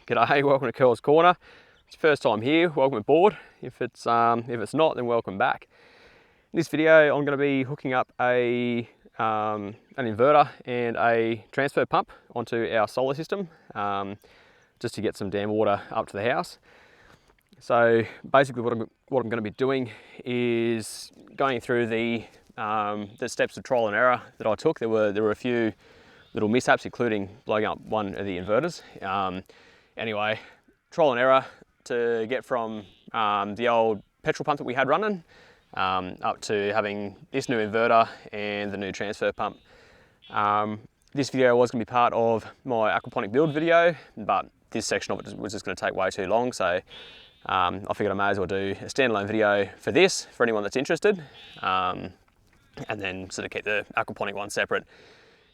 G'day, welcome to Curl's Corner. It's your first time here, welcome aboard. If it's not, then welcome back. In this video, I'm going to be hooking up an inverter and a transfer pump onto our solar system, just to get some dam water up to the house. So basically what I'm going to be doing is going through the steps of trial and error that I took. There were a few little mishaps, including blowing up one of the inverters. Anyway, trial and error to get from the old petrol pump that we had running up to having this new inverter and the new transfer pump. This video was going to be part of my Aquaponic build video, but this section of it was just going to take way too long, so I figured I may as well do a standalone video for this, for anyone that's interested, and then sort of keep the aquaponic one separate.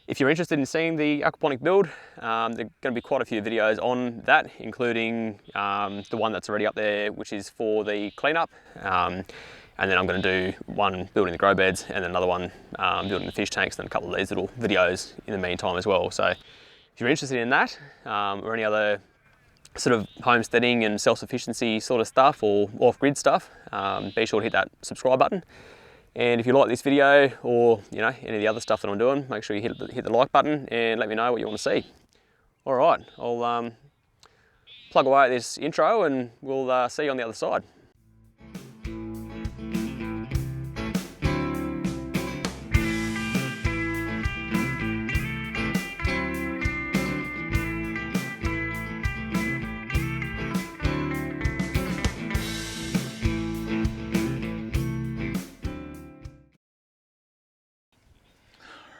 If you're interested in seeing the aquaponic build, there are going to be quite a few videos on that, including the one that's already up there, which is for the cleanup. And then I'm going to do one building the grow beds and then another one building the fish tanks, and a couple of these little videos in the meantime as well. So if you're interested in that or any other sort of homesteading and self-sufficiency sort of stuff or off-grid stuff, be sure to hit that subscribe button. And if you like this video or any of the other stuff that I'm doing, make sure you hit the like button and let me know what you want to see. All right, I'll plug away at this intro and we'll see you on the other side.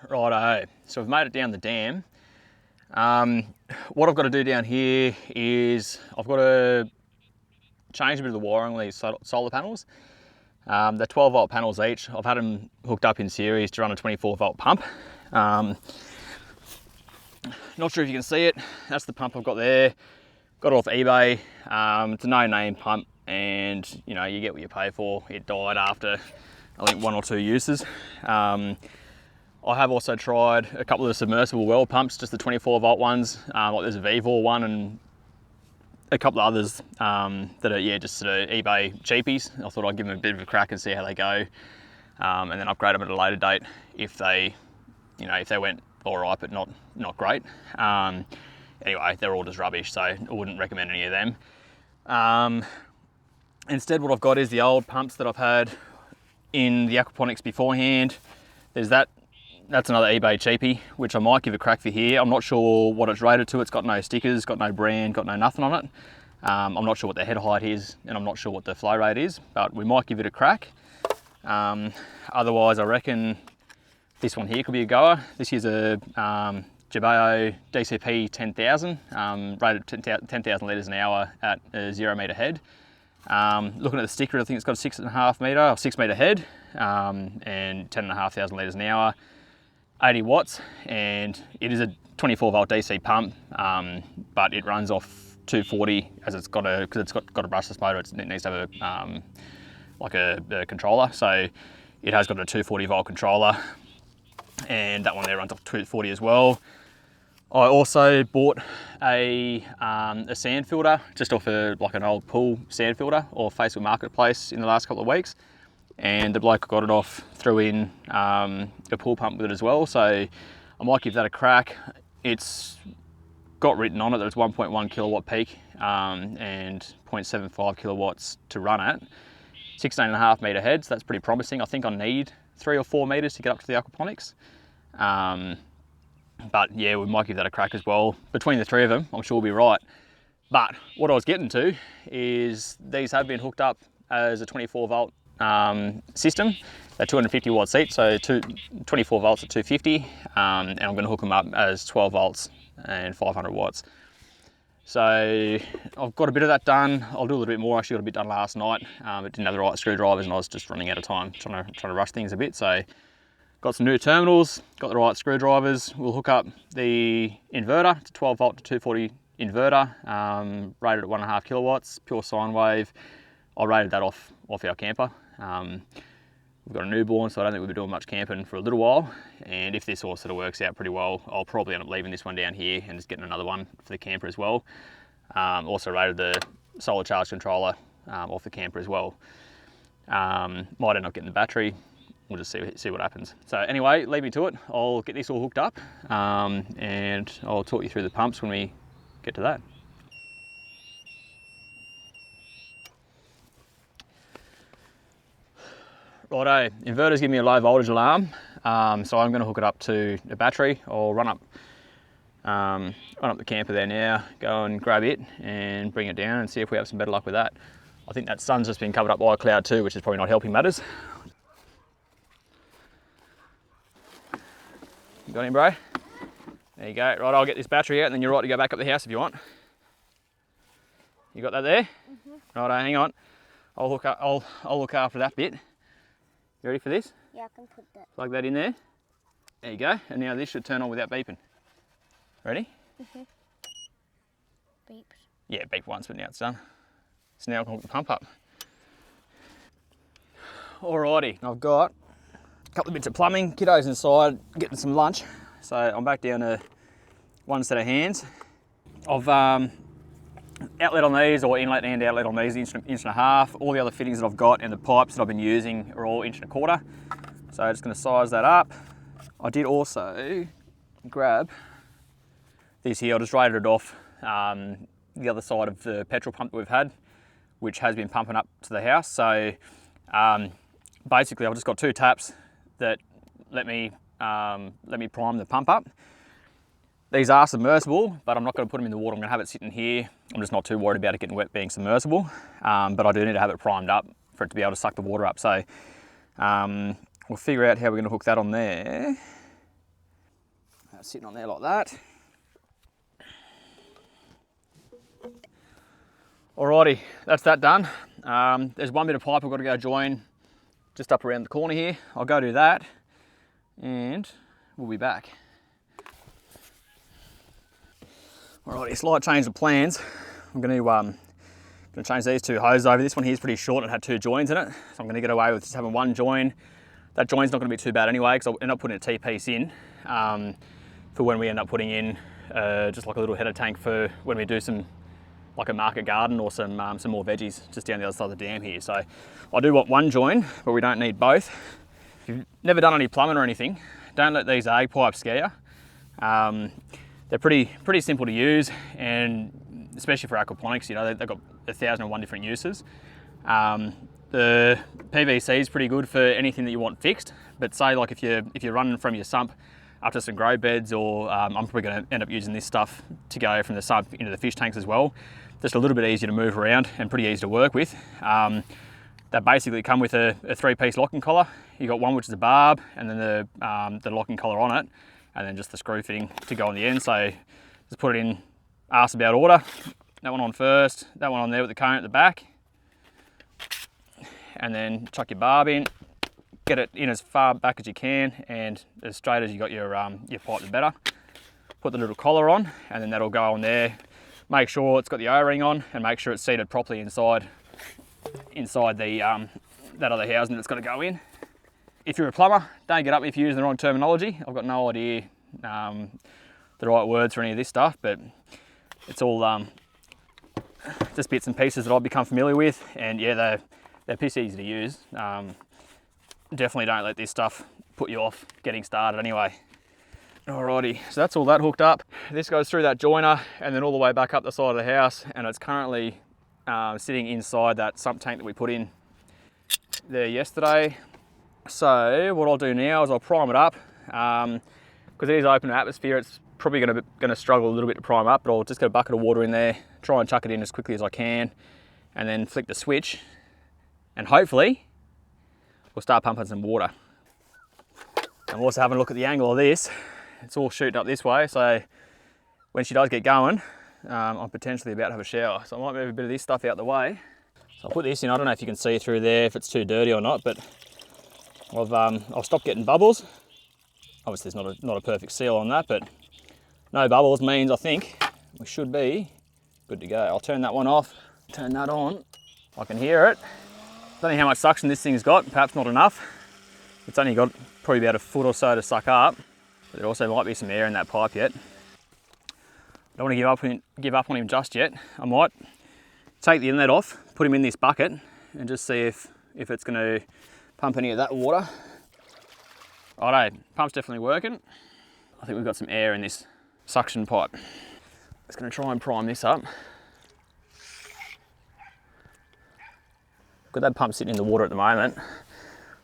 Righto, so we've made it down the dam. What I've got to do down here is I've got to change a bit of the wiring on these solar panels. They're 12 volt panels each. I've had them hooked up in series to run a 24 volt pump. Not sure if you can see it. That's the pump I've got there. Got it off eBay. It's a no-name pump, and you get what you pay for. It died after I think 1 or 2 uses. I have also tried a couple of the submersible well pumps, just the 24 volt ones. Like there's a Vevor one and a couple of others that are just sort of eBay cheapies. I thought I'd give them a bit of a crack and see how they go, and then upgrade them at a later date if they, if they went all right but not great. Anyway, they're all just rubbish, so I wouldn't recommend any of them. Instead, what I've got is the old pumps that I've had in the aquaponics beforehand. There's that's another eBay cheapie, which I might give a crack for here. I'm not sure what it's rated to. It's got no stickers, got no brand, got no nothing on it. I'm not sure what the head height is, and I'm not sure what the flow rate is, but we might give it a crack. Otherwise, I reckon this one here could be a goer. This here's a Jabeo DCP 10,000, rated 10,000 litres an hour at a 0 metre head. Looking at the sticker, I think it's got a 6.5 metre or 6 metre head, and 10,500 litres an hour. 80 watts, and it is a 24 volt DC pump, but it runs off 240 as because it's got a brushless motor. It needs to have like a controller, so it has got a 240 volt controller, and that one there runs off 240 as well. I also bought a sand filter just off like an old pool sand filter or Facebook Marketplace in the last couple of weeks. And the bloke got it off, threw in a pool pump with it as well, so I might give that a crack. It's got written on it that it's 1.1 kilowatt peak and 0.75 kilowatts to run at. 16.5 metre head, so that's pretty promising. I think I need 3 or 4 metres to get up to the aquaponics. But yeah, we might give that a crack as well. Between the three of them, I'm sure we'll be right. But what I was getting to is these have been hooked up as a 24 volt system. They're 250 watts each, so 24 volts at 250, and I'm going to hook them up as 12 volts and 500 watts. So I've got a bit of that done. I'll do a little bit more. I actually got a bit done last night, but didn't have the right screwdrivers and I was just running out of time trying to rush things a bit. So got some new terminals, got the right screwdrivers. We'll hook up the inverter. It's a 12 volt to 240 inverter, rated at 1.5 kilowatts, pure sine wave. I rated that off our camper. We've got a newborn, so I don't think we'll be doing much camping for a little while. And if this all sort of works out pretty well, I'll probably end up leaving this one down here and just getting another one for the camper as well. Also rated the solar charge controller off the camper as well. Might end up getting the battery. We'll just see what happens. So anyway, leave me to it. I'll get this all hooked up and I'll talk you through the pumps when we get to that. Righto, inverter's giving me a low voltage alarm, so I'm going to hook it up to a battery. I'll run up the camper there now, go and grab it and bring it down and see if we have some better luck with that. I think that sun's just been covered up by a cloud too, which is probably not helping matters. You got him, bro? There you go. Right, I'll get this battery out and then you're right to go back up the house if you want. You got that there? Mm-hmm. Right, hang on. I'll look after that bit. You ready for this? Yeah, I can put that. Plug that in there. There you go. And now this should turn on without beeping. Ready? Mm-hmm. Beeps. Yeah, beep once, but now it's done. So now I can hook the pump up. Alrighty, I've got a couple of bits of plumbing. Kiddo's inside getting some lunch. So I'm back down to one set of hands. I've outlet on these, or inlet and outlet on these, inch and a half. All the other fittings that I've got and the pipes that I've been using are all 1.25 inches. So I'm just going to size that up. I did also grab these here. I just rated it off the other side of the petrol pump that we've had, which has been pumping up to the house. So basically I've just got 2 taps that let me prime the pump up. These are submersible, but I'm not going to put them in the water. I'm going to have it sitting here. I'm just not too worried about it getting wet being submersible, but I do need to have it primed up for it to be able to suck the water up. So we'll figure out how we're going to hook that on there. That's sitting on there like that. Alrighty, that's that done. There's one bit of pipe I've got to go join just up around the corner here. I'll go do that and we'll be back. Alrighty, slight change of plans. I'm going to change these 2 hoses over. This one here is pretty short and had 2 joins in it, so I'm going to get away with just having 1 join. That join's not going to be too bad anyway, because I'll end up putting a T-piece in for when we end up putting in just like a little header tank for when we do some, like a market garden or some more veggies just down the other side of the dam here. So I do want 1 join, but we don't need both. If you've never done any plumbing or anything, don't let these egg pipes scare you. They're pretty simple to use, and especially for aquaponics, you know, they've got 1,001 different uses. The PVC is pretty good for anything that you want fixed, but say like if you're running from your sump up to some grow beds, or I'm probably going to end up using this stuff to go from the sump into the fish tanks as well. Just a little bit easier to move around and pretty easy to work with. They basically come with a 3-piece locking collar. You got one which is a barb, and then the locking collar on it, and then just the screw fitting to go on the end. So just put it in arse about order. That one on first, that one on there with the cone at the back, and then chuck your barb in, get it in as far back as you can and as straight as you got your pipe, the better. Put the little collar on, and then that'll go on there. Make sure it's got the O-ring on, and make sure it's seated properly inside the that other housing that's got to go in. If you're a plumber, don't get up if you're using the wrong terminology. I've got no idea the right words for any of this stuff, but it's all just bits and pieces that I've become familiar with, and yeah, they're piss easy to use. Definitely don't let this stuff put you off getting started anyway. Alrighty, so that's all that hooked up. This goes through that joiner and then all the way back up the side of the house, and it's currently sitting inside that sump tank that we put in there yesterday. So what I'll do now is I'll prime it up, because it is open atmosphere. It's probably going to struggle a little bit to prime up, but I'll just get a bucket of water in there, try and chuck it in as quickly as I can, and then flick the switch, and hopefully we'll start pumping some water. I'm also having a look at the angle of this. It's all shooting up this way, so when she does get going, I'm potentially about to have a shower. So I might move a bit of this stuff out the way. So I'll put this in. I don't know if you can see through there, if it's too dirty or not, but I've stopped getting bubbles. Obviously there's not a perfect seal on that, but no bubbles means I think we should be good to go. I'll turn that one off, turn that on. I can hear it. Don't know how much suction this thing's got, perhaps not enough. It's only got probably about a foot or so to suck up, but there also might be some air in that pipe yet. Don't want to give up on him just yet. I might take the inlet off, put him in this bucket, and just see if it's going to pump any of that water. Righto, pump's definitely working. I think we've got some air in this suction pipe. Just going to try and prime this up. Got that pump sitting in the water at the moment.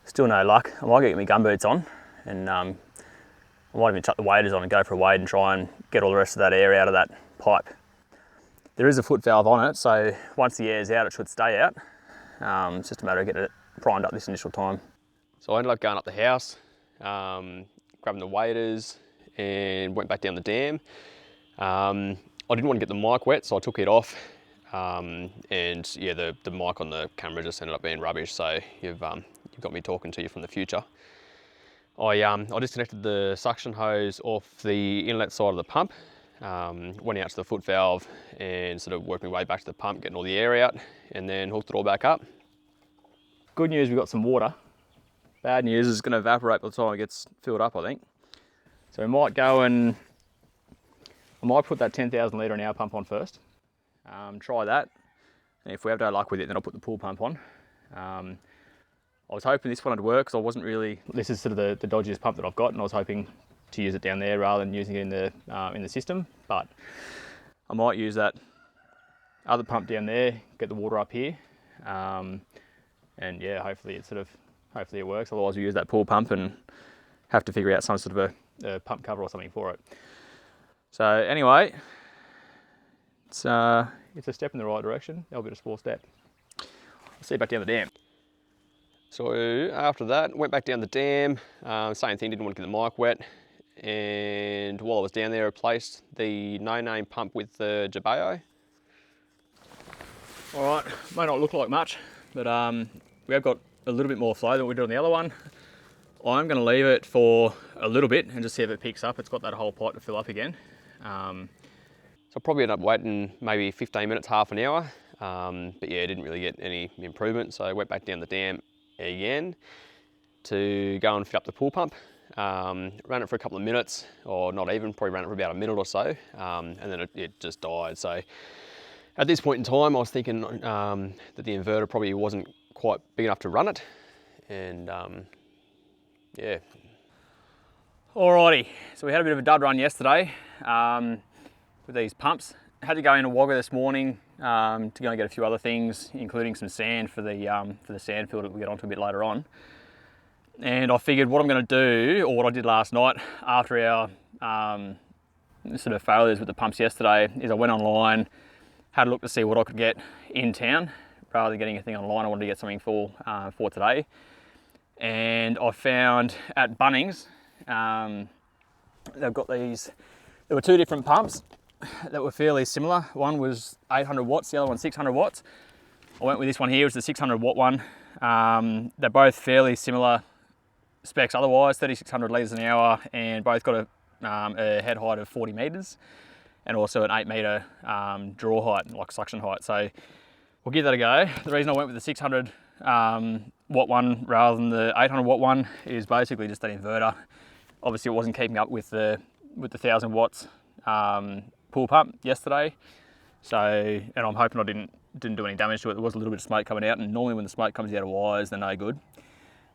Still no luck. I might get my gumboots on, and I might even chuck the waders on and go for a wade and try and get all the rest of that air out of that pipe. There is a foot valve on it, so once the air's out, it should stay out. It's just a matter of getting it primed up this initial time. So I ended up going up the house, grabbing the waders, and went back down the dam. I didn't want to get the mic wet, so I took it off. And yeah, the mic on the camera just ended up being rubbish, so you've got me talking to you from the future. I disconnected the suction hose off the inlet side of the pump, went out to the foot valve and sort of worked my way back to the pump, getting all the air out, and then hooked it all back up. Good news, we've got some water. Bad news is it's going to evaporate by the time it gets filled up, I think. So we might go and I might put that 10,000 litre an hour pump on first. Try that, and if we have no luck with it, then I'll put the pool pump on. I was hoping this one would work, because I wasn't really, this is sort of the dodgiest pump that I've got, and I was hoping to use it down there rather than using it in the system, but I might use that other pump down there, get the water up here, and yeah, hopefully it works. Otherwise we use that pool pump and have to figure out some sort of a pump cover or something for it. So anyway, it's a step in the right direction, albeit a small step. I'll see you back down the dam. So after that, went back down the dam, same thing, didn't want to get the mic wet, and while I was down there, I replaced the no-name pump with the Jabeo. All right, may not look like much, but we have got a little bit more flow than we did on the other one. I'm going to leave it for a little bit and just see if it picks up. It's got that whole pipe to fill up again. So I'll probably end up waiting maybe 15 minutes, half an hour, but yeah, didn't really get any improvement, so I went back down the dam again to go and fit up the pool pump. Ran it for a couple of minutes, or not even, probably ran it for about a minute or so, and then it just died. So at this point in time, I was thinking that the inverter probably wasn't quite big enough to run it, and yeah. Alrighty, so we had a bit of a dud run yesterday with these pumps. Had to go in a wagga this morning to go and get a few other things, including some sand for the sand field that we'll get onto a bit later on. And I figured what I'm going to do, or what I did last night after our sort of failures with the pumps yesterday, is I went online, had a look to see what I could get in town. Rather than getting anything online, I wanted to get something for today. And I found at Bunnings, they've got these, there were two different pumps that were fairly similar. One was 800 watts, the other one 600 watts. I went with this one here, it's the 600 watt one. They're both fairly similar specs otherwise, 3,600 litres an hour, and both got a head height of 40 metres and also an 8 metre draw height, like suction height. So we'll give that a go. The reason I went with the 600 watt one rather than the 800 watt one is basically just that inverter. Obviously it wasn't keeping up with the 1,000 watts pool pump yesterday, so, and I'm hoping I didn't do any damage to it. There was a little bit of smoke coming out, and normally when the smoke comes out of wires, they're no good.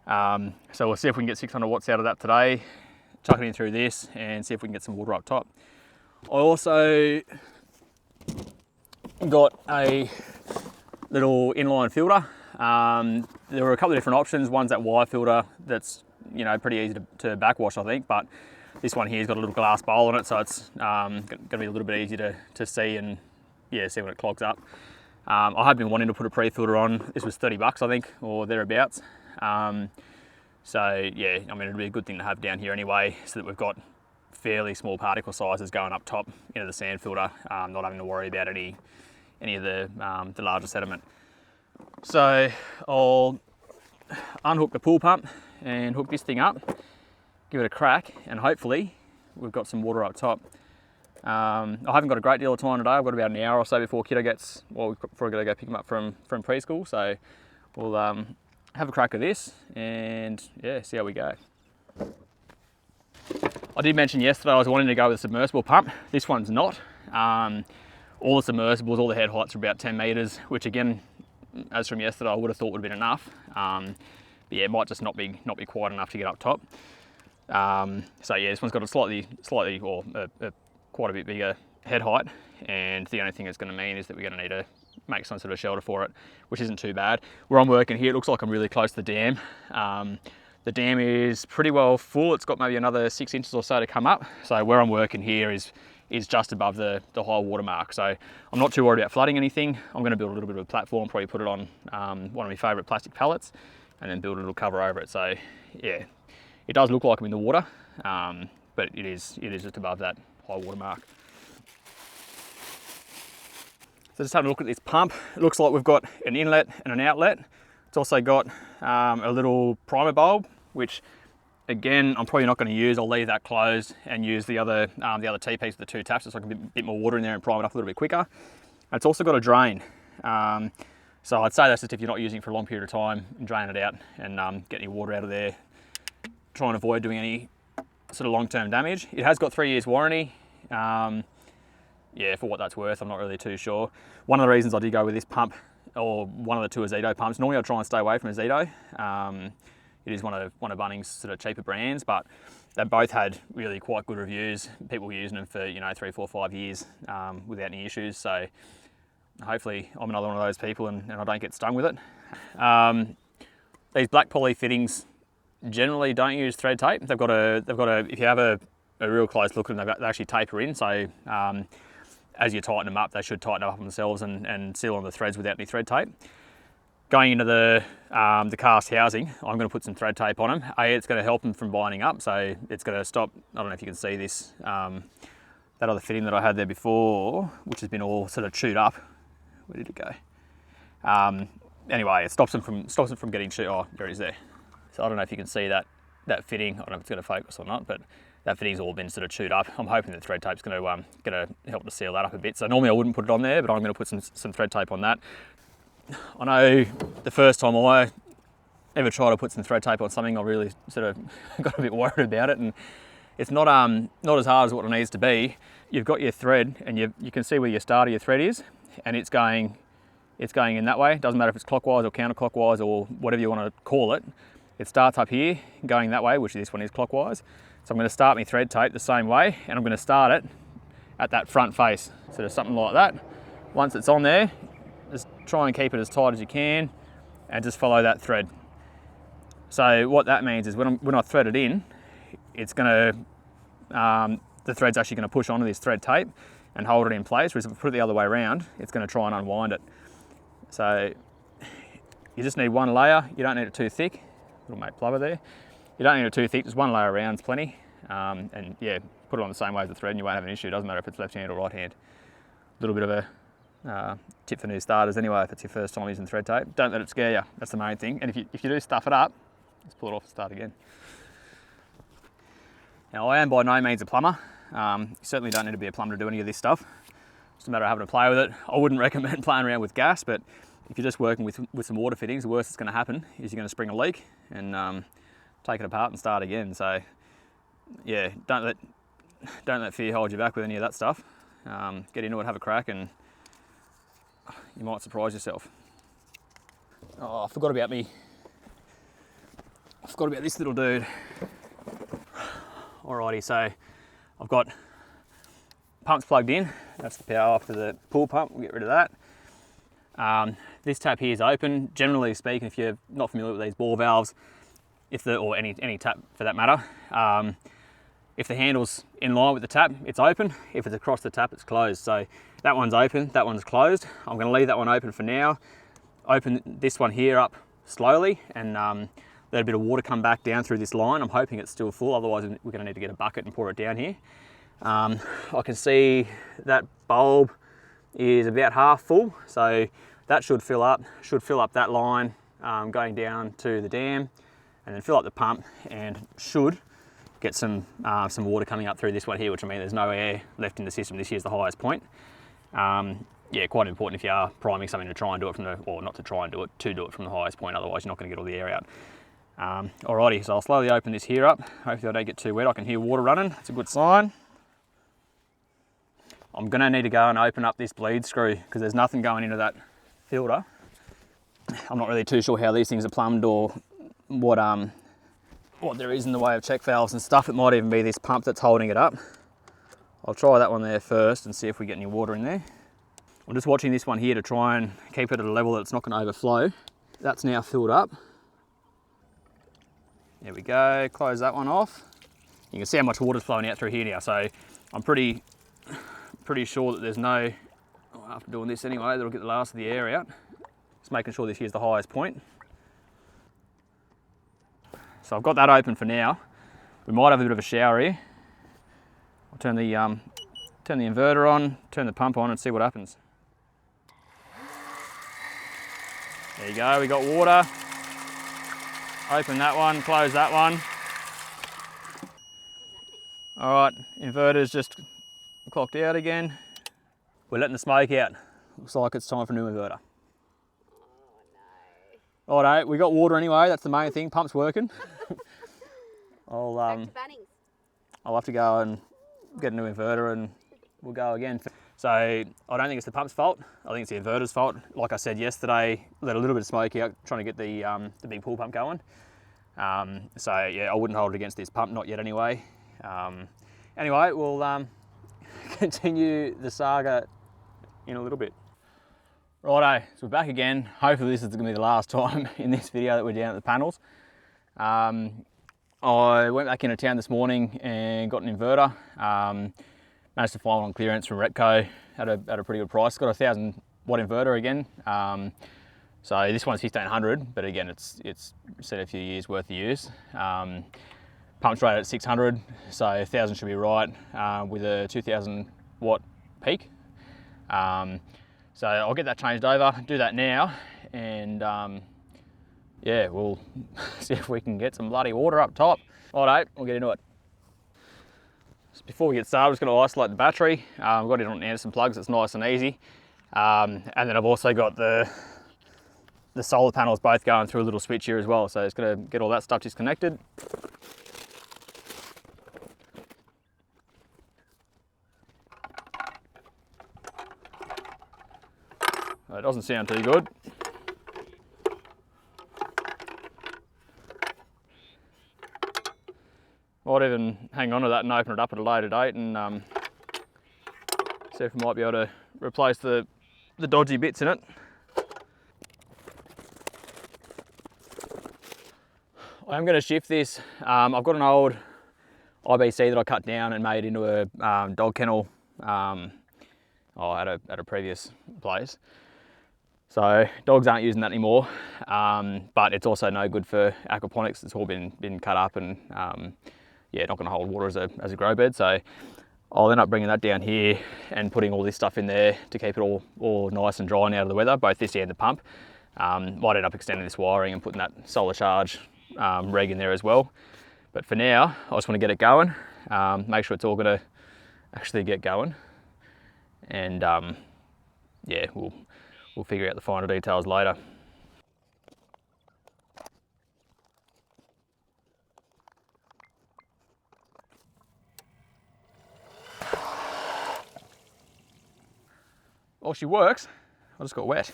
So we'll see if we can get 600 watts out of that today, chuck it in through this, and see if we can get some water up top. I also got a little inline filter. There were a couple of different options. One's that wire filter that's, you know, pretty easy to backwash, I think, but this one here's got a little glass bowl on it, so it's going to be a little bit easier to see and yeah, see when it clogs up. I have been wanting to put a pre-filter on. This was 30 bucks, I think, or thereabouts. So yeah, I mean, it'd be a good thing to have down here anyway, so that we've got fairly small particle sizes going up top into the sand filter, not having to worry about any of the larger sediment. So I'll unhook the pool pump and hook this thing up, give it a crack, and hopefully we've got some water up top. I haven't got a great deal of time today. I've got about an hour or so before kiddo gets, well, we've probably got to go pick him up from preschool, so we'll have a crack at this and yeah, see how we go. I did mention yesterday I was wanting to go with a submersible pump. This one's not. All the submersibles, all the head heights are about 10 metres, which again, as from yesterday, I would have thought would have been enough. But yeah, it might just not be quite enough to get up top. So yeah, this one's got a slightly or quite a bit bigger head height, and the only thing it's going to mean is that we're going to need to make some sort of shelter for it, which isn't too bad. Where I'm working here, it looks like I'm really close to the dam. The dam is pretty well full. It's got maybe another 6 inches or so to come up. So where I'm working here is just above the high water mark. So I'm not too worried about flooding anything. I'm going to build a little bit of a platform, probably put it on one of my favourite plastic pallets, and then build a little cover over it. So yeah, it does look like I'm in the water, but it is just above that high water mark. So just having a look at this pump. It looks like we've got an inlet and an outlet. It's also got a little primer bulb, which again, I'm probably not going to use. I'll leave that closed and use the other T-piece with the 2 taps, so I can get a bit more water in there and prime it up a little bit quicker. And it's also got a drain. So I'd say that's just if you're not using it for a long period of time, and drain it out and get any water out of there. Try and avoid doing any sort of long-term damage. It has got 3 years warranty. Yeah, for what that's worth, I'm not really too sure. One of the reasons I did go with this pump, or one of the 2 Azedo pumps, normally I try and stay away from Azedo. It is one of Bunnings' sort of cheaper brands, but they both had really quite good reviews. People were using them for 3, 4, 5 years without any issues. So hopefully I'm another one of those people and I don't get stung with it. These black poly fittings generally don't use thread tape. They've got a if you have a real close look at them, they actually taper in. So as you tighten them up, they should tighten up on themselves and seal on the threads without any thread tape. Going into the cast housing, I'm going to put some thread tape on them. It's going to help them from binding up, so it's going to stop. I don't know if you can see this, that other fitting that I had there before, which has been all sort of chewed up. Where did it go? Anyway, it stops them from getting chewed. Oh, there it is there. So I don't know if you can see that fitting. I don't know if it's going to focus or not, but that fitting's all been sort of chewed up. I'm hoping that thread tape's going to help to seal that up a bit. So normally I wouldn't put it on there, but I'm going to put some thread tape on that. I know the first time I ever tried to put some thread tape on something, I really sort of got a bit worried about it, and it's not as hard as what it needs to be. You've got your thread, and you can see where your start of your thread is, and it's going in that way. It doesn't matter if it's clockwise or counterclockwise or whatever you want to call it. It starts up here, going that way, which this one is clockwise. So I'm going to start my thread tape the same way, and I'm going to start it at that front face. So there's something like that. Once it's on there, just try and keep it as tight as you can and just follow that thread. So what that means is when I thread it in, it's going to, the thread's actually going to push onto this thread tape and hold it in place, whereas if I put it the other way around, it's going to try and unwind it. So you just need one layer. You don't need it too thick. Little mate plover there. You don't need it too thick, just one layer around is plenty. And yeah, put it on the same way as the thread and you won't have an issue. It doesn't matter if it's left hand or right hand. A little bit of a tip for new starters anyway, if it's your first time using thread tape. Don't let it scare you, that's the main thing. And if you do stuff it up, just pull it off and start again. Now I am by no means a plumber. You certainly don't need to be a plumber to do any of this stuff. It's a matter of having to play with it. I wouldn't recommend playing around with gas, but if you're just working with some water fittings, the worst that's going to happen is you're going to spring a leak and take it apart and start again. So yeah, don't let fear hold you back with any of that stuff. Get into it, have a crack, and you might surprise yourself. Oh, I forgot about this little dude. Alrighty, so I've got pumps plugged in. That's the power off to the pool pump. We'll get rid of that. This tap here is open. Generally speaking, if you're not familiar with these ball valves, or any tap for that matter, if the handle's in line with the tap, it's open. If it's across the tap, it's closed. So that one's open, that one's closed. I'm going to leave that one open for now. Open this one here up slowly and let a bit of water come back down through this line. I'm hoping it's still full, otherwise we're going to need to get a bucket and pour it down here. I can see that bulb is about half full, so that should fill up that line going down to the dam, and then fill up the pump and should get some water coming up through this one here, which I mean there's no air left in the system. This here's the highest point. Yeah, quite important if you are priming something to try and do it from to do it from the highest point, otherwise you're not going to get all the air out. Alrighty, so I'll slowly open this here up. Hopefully I don't get too wet. I can hear water running, that's a good sign. I'm gonna need to go and open up this bleed screw because there's nothing going into that filter. I'm not really too sure how these things are plumbed or what there is in the way of check valves and stuff. It might even be this pump that's holding it up. I'll try that one there first and see if we get any water in there. I'm just watching this one here to try and keep it at a level that it's not going to overflow. That's now filled up. There we go, close that one off. You can see how much water's flowing out through here now, so I'm pretty sure that there's no, after doing this anyway, that'll get the last of the air out. Just making sure this here's the highest point. So I've got that open for now. We might have a bit of a shower here. I'll turn the inverter on, turn the pump on and see what happens. There you go, we got water. Open that one, close that one. All right, inverter's just clocked out again. We're letting the smoke out. Looks like it's time for a new inverter. Oh no. Righto, we got water anyway, that's the main thing, pump's working. Back to Bunnings. I'll have to go and get a new inverter and we'll go again. So I don't think it's the pump's fault. I think it's the inverter's fault. Like I said yesterday, let a little bit of smoke out, trying to get the big pool pump going. So yeah, I wouldn't hold it against this pump, not yet anyway. Anyway, we'll continue the saga in a little bit. Righto, so we're back again. Hopefully this is going to be the last time in this video that we're down at the panels. I went back into town this morning and got an inverter. Managed to find one on clearance from Retco at a pretty good price. Got a 1000 watt inverter again. So this one's 1500, but again, it's set a few years worth of use. Pump's rated at 600, so 1000 should be right with a 2000 watt peak. So I'll get that changed over, do that now, and yeah, we'll see if we can get some bloody water up top. Alright, we'll get into it. So before we get started, I'm just going to isolate the battery. I've got it on Anderson plugs, it's nice and easy. And then I've also got the solar panels both going through a little switch here as well, so it's going to get all that stuff disconnected. It doesn't sound too good. Might even hang on to that and open it up at a later date and see if we might be able to replace the dodgy bits in it. I am going to shift this. I've got an old IBC that I cut down and made into a dog kennel at a previous place. So dogs aren't using that anymore, but it's also no good for aquaponics. It's all been cut up and yeah, not going to hold water as a grow bed. So I'll end up bringing that down here and putting all this stuff in there to keep it all nice and dry and out of the weather, both this and the pump. Might end up extending this wiring and putting that solar charge reg in there as well. But for now, I just want to get it going, make sure it's all going to actually get going. And yeah, we'll figure out the finer details later. Well, she works. I just got wet.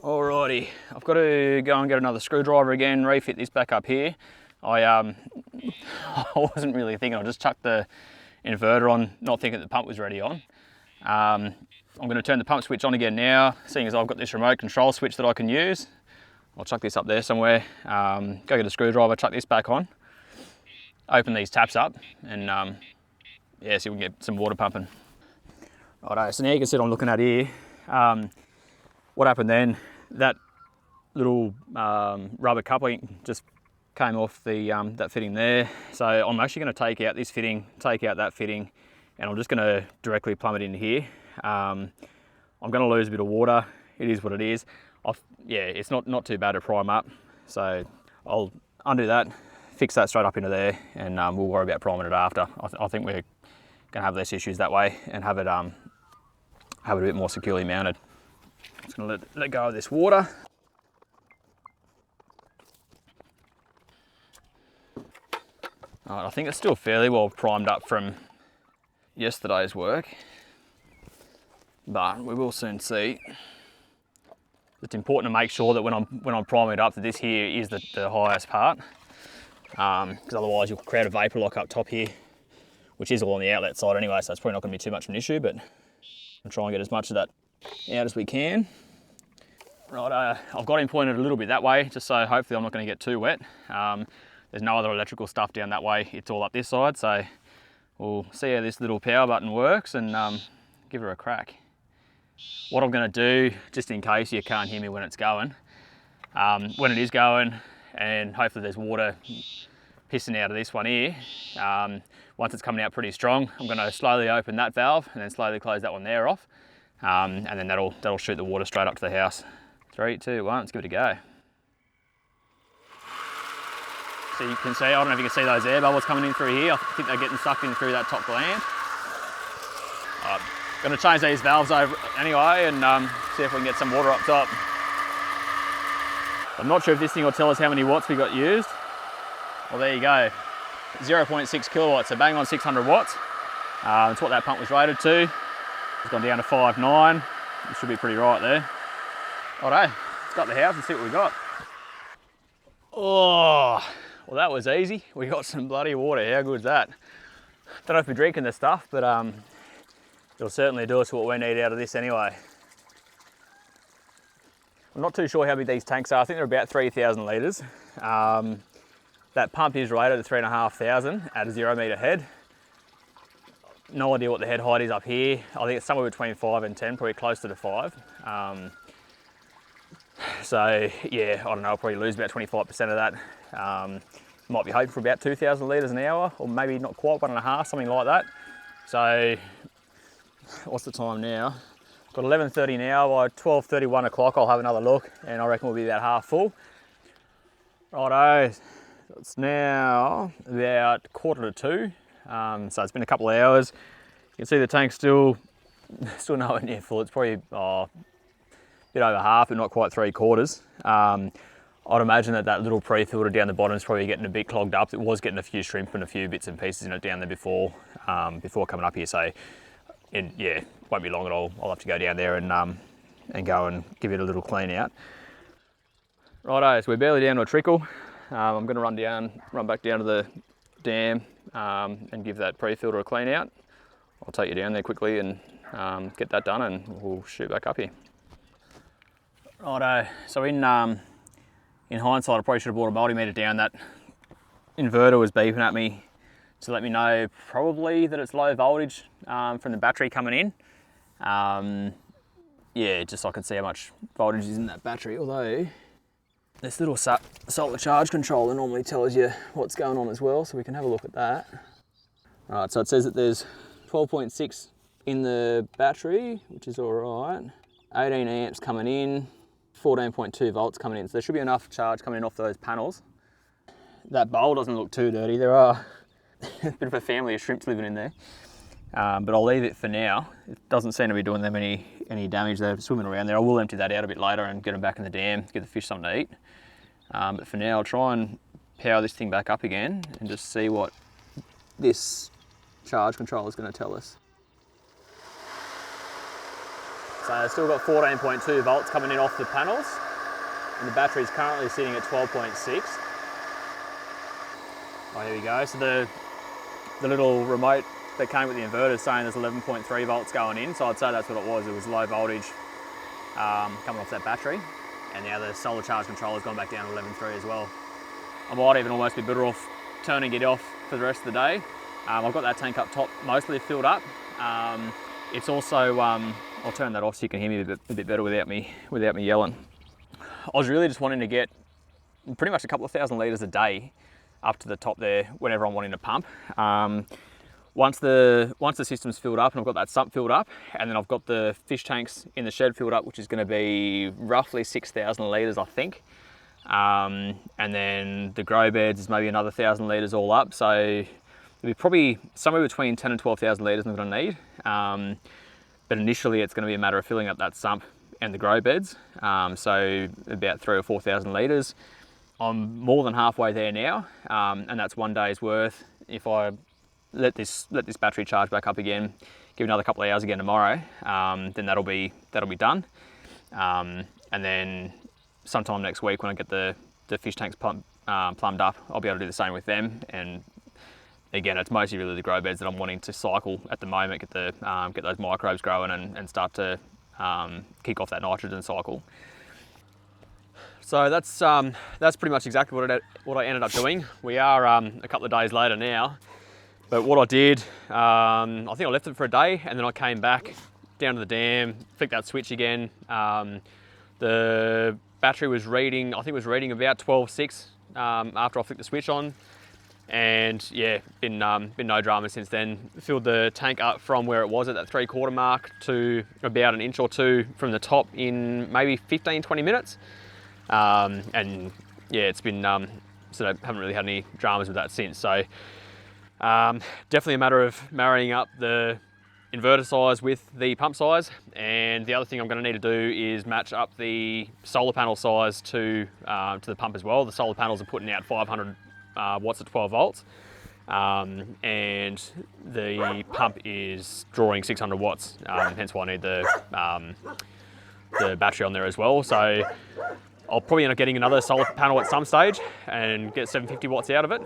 Alrighty, I've got to go and get another screwdriver again, refit this back up here. I wasn't really thinking, I just chucked the inverter on, not thinking the pump was already on. I'm going to turn the pump switch on again now, seeing as I've got this remote control switch that I can use. I'll chuck this up there somewhere, go get a screwdriver, chuck this back on, open these taps up, and yeah, see if we can get some water pumping. Righto, so now you can see what I'm looking at here. What happened then, that little rubber coupling just came off the that fitting there. So I'm actually going to take out this fitting, take out that fitting, and I'm just going to directly plumb it in here. I'm going to lose a bit of water. It is what it is. Yeah, it's not too bad to prime up. So I'll undo that, fix that straight up into there, and we'll worry about priming it after. I think we're going to have less issues that way and have it a bit more securely mounted. Just going to let go of this water. Right, I think it's still fairly well primed up from yesterday's work, but we will soon see. It's important to make sure that when I'm priming it up, that this here is the highest part, because otherwise you'll create a vapor lock up top here, which is all on the outlet side anyway, so it's probably not going to be too much of an issue, but I'll try and get as much of that out as we can. Right, I've got him pointed a little bit that way, just so hopefully I'm not going to get too wet. There's no other electrical stuff down that way, it's all up this side, so we'll see how this little power button works and give her a crack. What I'm going to do, just in case you can't hear me when it's going, when it is going, and hopefully there's water pissing out of this one here, once it's coming out pretty strong, I'm going to slowly open that valve and then slowly close that one there off, and then that'll shoot the water straight up to the house. 3, 2, 1, let's give it a go. So you can see, I don't know if you can see those air bubbles coming in through here. I think they're getting sucked in through that top gland. I'm going to change these valves over anyway and see if we can get some water up top. I'm not sure if this thing will tell us how many watts we got used. Well, there you go, 0.6 kilowatts, so bang on 600 watts. That's what that pump was rated to. It's gone down to 5.9. It should be pretty right there. Righto, let's go up the house and see what we got. Oh, well that was easy. We got some bloody water. How good is that? Don't know if we're drinking this stuff, but it'll certainly do us what we need out of this anyway. I'm not too sure how big these tanks are. I think they're about 3,000 litres. That pump is rated at 3,500 at a 0 metre head. No idea what the head height is up here. I think it's somewhere between 5 and 10, probably closer to 5. So yeah, I don't know, I'll probably lose about 25% of that. Might be hoping for about 2,000 litres an hour, or maybe not quite, 1.5, something like that. So what's the time now? Got 11:30 now. By 12:30, 1 o'clock, I'll have another look, and I reckon we'll be about half full. Righto, it's now about 1:45. So it's been a couple of hours. You can see the tank's still nowhere near full. It's probably a bit over half, but not quite 3/4. I'd imagine that little pre-filter down the bottom is probably getting a bit clogged up. It was getting a few shrimp and a few bits and pieces in it down there before coming up here. So yeah, won't be long at all. I'll have to go down there and go and give it a little clean out. Righto, so we're barely down to a trickle. I'm going to run back down to the dam and give that pre-filter a clean out. I'll take you down there quickly and get that done, and we'll shoot back up here. Righto, so in hindsight, I probably should have brought a multimeter down. That inverter was beeping at me to let me know probably that it's low voltage from the battery coming in. Yeah, just so I can see how much voltage is in that battery, although this little solar charge controller normally tells you what's going on as well, so we can have a look at that. Right, so it says that there's 12.6 in the battery, which is all right. 18 amps coming in, 14.2 volts coming in, so there should be enough charge coming in off those panels. That bowl doesn't look too dirty. There are a bit of a family of shrimps living in there, but I'll leave it for now. It doesn't seem to be doing them any damage. They're swimming around there. I will empty that out a bit later and get them back in the dam, give the fish something to eat. But for now, I'll try and power this thing back up again and just see what this charge controller is going to tell us. So I've still got 14.2 volts coming in off the panels, and the battery is currently sitting at 12.6. Oh, here we go. So the little remote that came with the inverter is saying there's 11.3 volts going in, so I'd say that's what it was. It was low voltage coming off that battery, and now the solar charge controller's gone back down to 11.3 as well. I might even almost be better off turning it off for the rest of the day. I've got that tank up top mostly filled up. It's also, I'll turn that off so you can hear me a bit better without me yelling. I was really just wanting to get pretty much a couple of thousand litres a day up to the top there whenever I'm wanting to pump. Once the system's filled up and I've got that sump filled up, and then I've got the fish tanks in the shed filled up, which is going to be roughly 6,000 litres, I think. And then the grow beds is maybe another 1,000 litres all up. So it'll be probably somewhere between 10 and 12,000 litres I'm going to need. But initially it's going to be a matter of filling up that sump and the grow beds. So about 3,000 or 4,000 litres. I'm more than halfway there now, and that's one day's worth. If I let this battery charge back up again, give it another couple of hours again tomorrow, then that'll be done. And then sometime next week when I get the fish tanks plumbed up, I'll be able to do the same with them. And again, it's mostly really the grow beds that I'm wanting to cycle at the moment, get those microbes growing and start to kick off that nitrogen cycle. So that's pretty much exactly what I ended up doing. We are a couple of days later now, but what I did, I think I left it for a day, and then I came back down to the dam, flicked that switch again. The battery was reading, I think it was reading about 12.6 after I flicked the switch on, and yeah, been no drama since then. Filled the tank up from where it was at that 3/4 mark to about an inch or two from the top in maybe 15-20 minutes. And yeah, it's been sort of haven't really had any dramas with that since. So definitely a matter of marrying up the inverter size with the pump size, and the other thing I'm going to need to do is match up the solar panel size to the pump as well. The solar panels are putting out 500 watts at 12 volts, and the pump is drawing 600 watts, hence why I need the battery on there as well. So I'll probably end up getting another solar panel at some stage and get 750 watts out of it.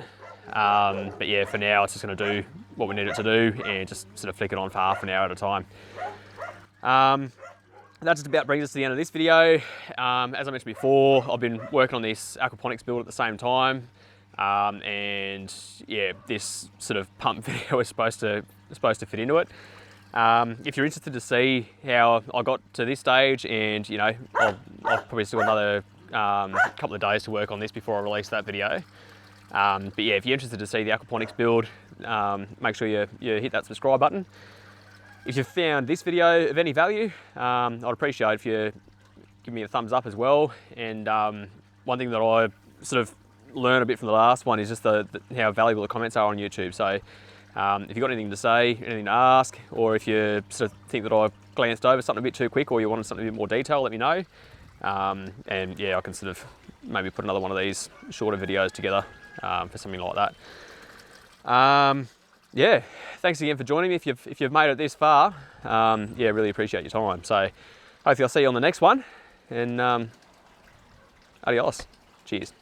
But yeah, for now it's just going to do what we need it to do and just sort of flick it on for half an hour at a time. That just about brings us to the end of this video. As I mentioned before, I've been working on this aquaponics build at the same time, and yeah, this sort of pump video is supposed to fit into it. If you're interested to see how I got to this stage, and you know, I'll probably still another couple of days to work on this before I release that video. But yeah, if you're interested to see the aquaponics build, make sure you hit that subscribe button. If you found this video of any value, I'd appreciate if you give me a thumbs up as well. And one thing that I sort of learned a bit from the last one is just how valuable the comments are on YouTube. So if you've got anything to say, anything to ask, or if you sort of think that I've glanced over something a bit too quick, or you wanted something a bit more detail, let me know. And yeah, I can sort of maybe put another one of these shorter videos together for something like that. Yeah, thanks again for joining me. If you've made it this far, yeah, really appreciate your time. So hopefully I'll see you on the next one, and adios. Cheers.